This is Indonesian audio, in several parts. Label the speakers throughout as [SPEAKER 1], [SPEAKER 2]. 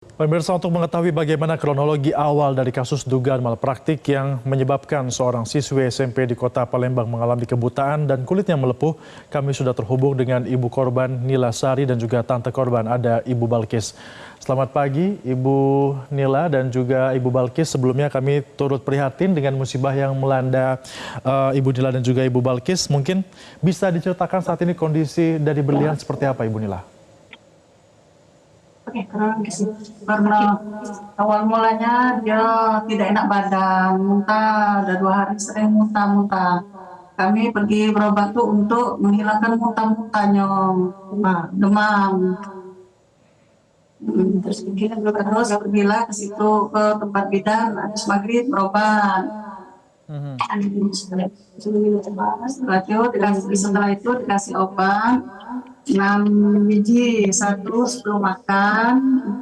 [SPEAKER 1] Pemirsa, untuk mengetahui bagaimana kronologi awal dari kasus dugaan malpraktik yang menyebabkan seorang siswi SMP di kota Palembang mengalami kebutaan dan kulitnya melepuh, kami sudah terhubung dengan ibu korban Nila Sari dan juga tante korban, ada Ibu Balkis. Selamat pagi Ibu Nila dan juga Ibu Balkis. Sebelumnya kami turut prihatin dengan musibah yang melanda Ibu Nila dan juga Ibu Balkis. Mungkin bisa diceritakan saat ini kondisi dari berlian seperti apa, Ibu Nila?
[SPEAKER 2] Oke, karena awal mulanya dia tidak enak badan, muntah, udah 2 hari sering muntah-muntah. Kami pergi berobat tuh untuk menghilangkan muntah-muntahnya, demam. Terus pergilah ke situ ke tempat bidan, habis maghrib berobat. Setelah itu dikasih obat 6 biji, 1 sebelum makan,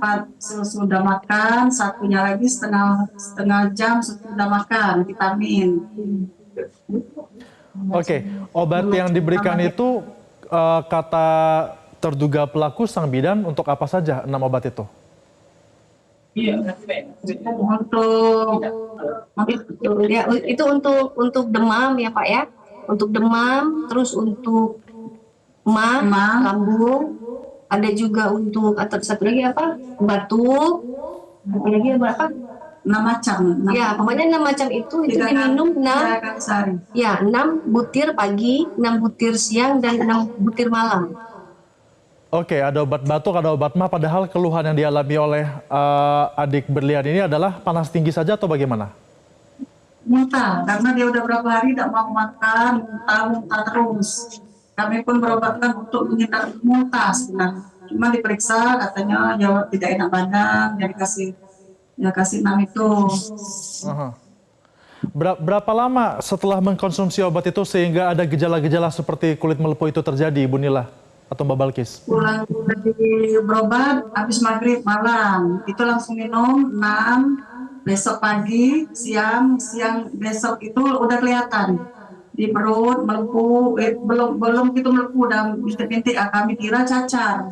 [SPEAKER 2] 4 sesudah makan, satunya lagi setengah jam sesudah makan, vitamin.
[SPEAKER 1] Oke, obat yang diberikan itu kata terduga pelaku sang bidan untuk apa saja 6 obat itu?
[SPEAKER 2] Itu untuk demam ya Pak ya, untuk demam, terus untuk lambung, ada juga untuk atau satu lagi apa, batuk, satu lagi berapa? 6 macam. Ya, pokoknya 6 macam itu diminum 6 butir pagi, 6 butir siang, dan 6 butir malam.
[SPEAKER 1] Oke, ada obat batuk, ada obat mah, padahal keluhan yang dialami oleh adik berlian ini adalah panas tinggi saja atau bagaimana?
[SPEAKER 2] Muntah, karena dia udah berapa hari tidak mau makan, muntah terus. Kami pun berobatkan untuk menghindar muntah sebenarnya. Cuma diperiksa katanya ya tidak enak badan, jadi kasih 6 itu.
[SPEAKER 1] Berapa lama setelah mengkonsumsi obat itu sehingga ada gejala-gejala seperti kulit melepuh itu terjadi, Ibu Nila atau Mbak Balkis?
[SPEAKER 2] Pulang dari berobat, habis maghrib malam, itu langsung minum 6, besok pagi, siang besok itu udah kelihatan. Di perut melepuh, belum gitu melepuh, udah bintik-bintik, kami kira cacar.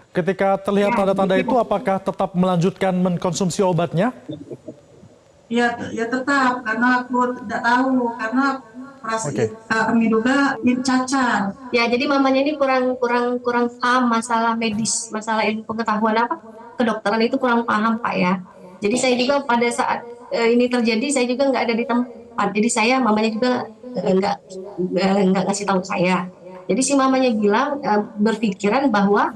[SPEAKER 1] Ketika terlihat tanda-tanda itu, apakah tetap melanjutkan mengkonsumsi obatnya?
[SPEAKER 2] Ya tetap, karena aku tidak tahu, karena kami juga ini cacar. Ya, jadi mamanya ini kurang paham masalah medis, masalah ilmu pengetahuan apa kedokteran itu kurang paham Pak ya. Jadi saya juga pada saat ini terjadi, saya juga nggak ada di tempat. Jadi mamanya juga nggak ngasih tahu saya. Jadi si mamanya bilang berpikiran bahwa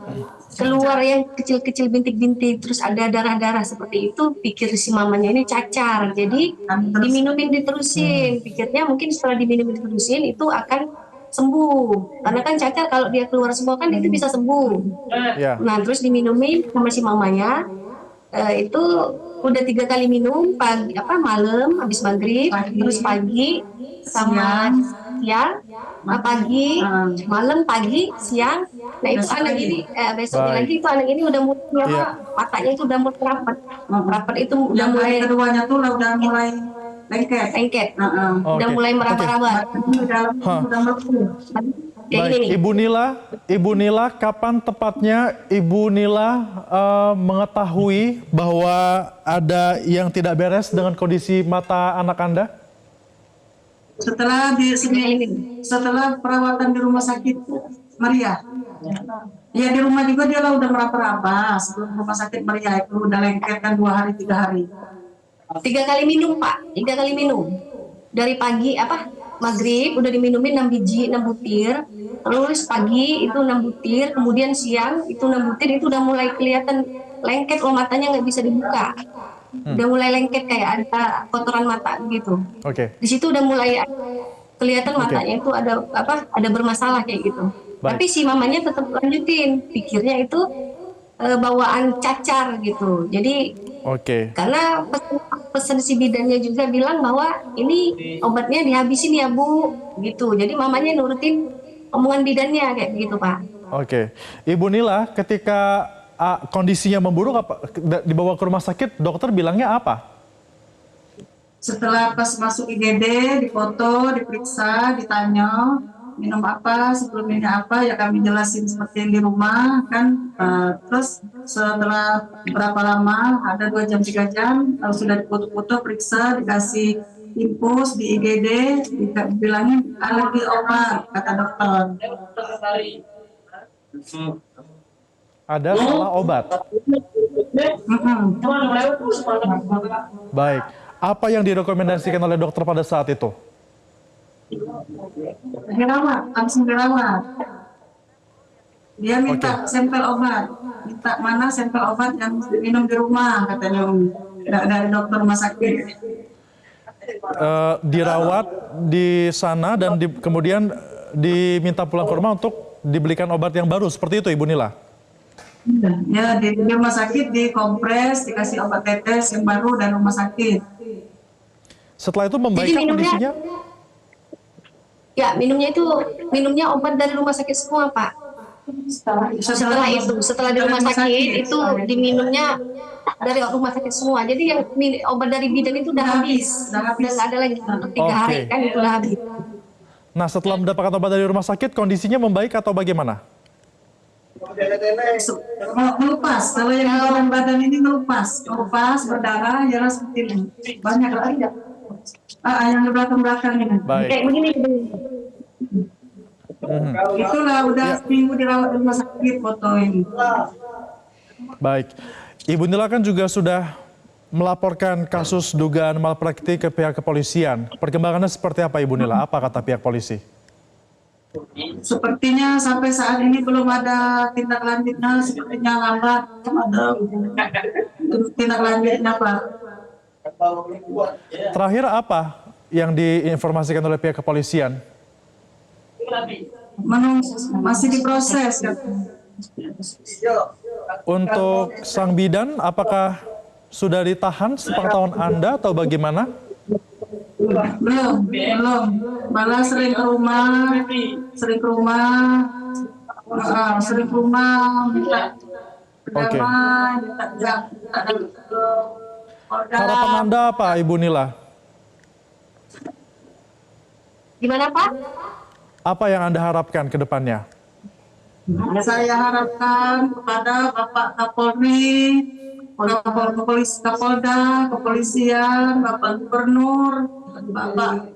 [SPEAKER 2] keluar yang kecil-kecil bintik-bintik, terus ada darah-darah seperti itu, pikir si mamanya ini cacar. Jadi diminumin diterusin, pikirnya mungkin setelah diminumin diterusin itu akan sembuh. Karena kan cacar kalau dia keluar semua kan itu bisa sembuh. Nah terus diminumin sama si mamanya, itu udah 3 kali minum, pagi malam habis maghrib, terus pagi sama siang, pagi, malam, pagi, siang. Nah itu anak ini besoknya lagi itu anak ini udah mulai matanya itu udah mulai rapat itu udah mulai, keduanya tuh udah mulai lengket, udah mulai meraba-raba, udah melepuh.
[SPEAKER 1] Baik, Ibu Nila, kapan tepatnya Ibu Nila mengetahui bahwa ada yang tidak beres dengan kondisi mata anak Anda?
[SPEAKER 2] Setelah perawatan di rumah sakit Maria. Ya di rumah juga dia udah meraba-raba, sebelum rumah sakit Maria itu udah lengket kan 2 hari 3 hari. 3 kali minum Pak, 3 kali minum. Dari pagi maghrib udah diminumin 6 biji, 6 butir. Terus pagi itu 6 butir, kemudian siang itu 6 butir, itu udah mulai kelihatan lengket, matanya nggak bisa dibuka. Udah mulai lengket kayak ada kotoran mata gitu. Di situ udah mulai kelihatan matanya itu ada bermasalah kayak gitu. Tapi si mamanya tetap lanjutin, pikirnya itu bawaan cacar gitu. Jadi karena pesan si bidannya juga bilang bahwa ini obatnya dihabisin ya Bu, gitu. Jadi mamanya nurutin omongan bidannya kayak gitu Pak.
[SPEAKER 1] Ibu Nila, ketika kondisinya memburuk dibawa ke rumah sakit, dokter bilangnya apa?
[SPEAKER 2] Setelah pas masuk IGD, difoto, diperiksa, ditanya, minum apa, suplemennya apa, ya kami jelasin seperti yang di rumah kan. Terus setelah berapa lama, ada 2 jam 3 jam, sudah dipoto-foto, periksa, dikasih infus di IGD, dibilangin alergi obat, kata dokter.
[SPEAKER 1] Ada salah obat. Baik. Apa yang direkomendasikan oleh dokter pada saat itu?
[SPEAKER 2] Dirawat, langsung dirawat. Dia minta sampel obat, minta mana sampel obat yang diminum di rumah, katanya dari dokter rumah sakit.
[SPEAKER 1] Dirawat di sana dan kemudian diminta pulang ke rumah untuk dibelikan obat yang baru, seperti itu Ibu Nila?
[SPEAKER 2] Ya, di rumah sakit dikompres, dikasih obat tetes yang baru dari rumah sakit.
[SPEAKER 1] Setelah itu membaikkan kondisinya?
[SPEAKER 2] Ya, minumnya obat dari rumah sakit semua, Pak. Setelah di rumah sakit itu diminumnya dari rumah sakit semua. Jadi yang obat dari bidan itu udah habis. Udah nggak ada lagi untuk 3 hari kan itu udah habis.
[SPEAKER 1] Nah, setelah mendapatkan obat dari rumah sakit, kondisinya membaik atau bagaimana?
[SPEAKER 2] Melupas, kalau yang badan ini melupas, berdarah, ya seperti ini. Banyak lagi. Yang di belakang ini.
[SPEAKER 1] Baik.
[SPEAKER 2] Kayak begini. Itulah udah seminggu dirawat di rumah sakit foto ini.
[SPEAKER 1] Baik. Ibu Nila kan juga sudah melaporkan kasus dugaan malpraktik ke pihak kepolisian. Perkembangannya seperti apa Ibu Nila? Apa kata pihak polisi?
[SPEAKER 2] Sepertinya sampai saat ini belum ada tindak lanjutnya, sepertinya lambat. Tindak lanjutnya, Pak.
[SPEAKER 1] Terakhir apa yang diinformasikan oleh pihak kepolisian?
[SPEAKER 2] Masih diproses.
[SPEAKER 1] Untuk sang bidan, apakah sudah ditahan sepengetahuan Anda atau bagaimana?
[SPEAKER 2] Belum. Malah sering ke rumah, minta damai, minta
[SPEAKER 1] Harapan Anda apa, Ibu Nila?
[SPEAKER 2] Gimana, Pak?
[SPEAKER 1] Apa yang Anda harapkan ke depannya?
[SPEAKER 2] Saya harapkan kepada Bapak Kapolri, Kapolda, kepolisian, Bapak Gubernur, Bapak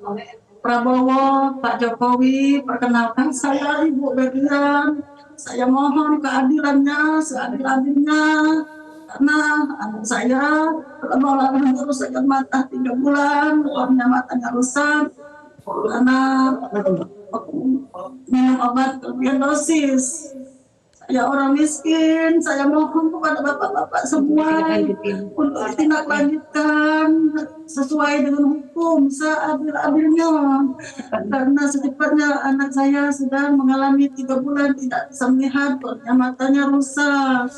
[SPEAKER 2] Prabowo, Pak Jokowi, perkenalkan saya Ibu Berlian. Saya mohon keadilannya, seadil-adilnya, karena anak saya lama-lama terus saja mata 3 bulan, orangnya matanya rusak, karena minum obat kelebihan dosis. Saya orang miskin, saya mohon kepada bapak-bapak semua untuk ditindaklanjutkan sesuai dengan hukum seadil-adilnya. Karena secepatnya anak saya sudah mengalami 3 bulan tidak bisa melihat, matanya rusak.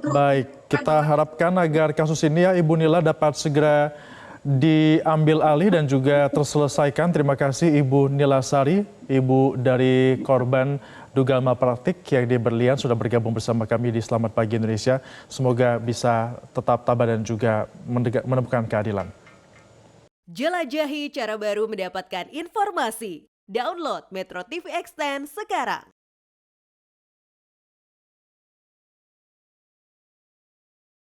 [SPEAKER 1] Baik, kita harapkan agar kasus ini ya Ibu Nila dapat segera diambil alih dan juga terselesaikan. Terima kasih Ibu Nila Sari, Ibu dari korban dugaan malpraktik yang di Berlian sudah bergabung bersama kami di Selamat Pagi Indonesia. Semoga bisa tetap tabah dan juga menemukan keadilan.
[SPEAKER 3] Jelajahi cara baru mendapatkan informasi. Download Metro TV Extend sekarang.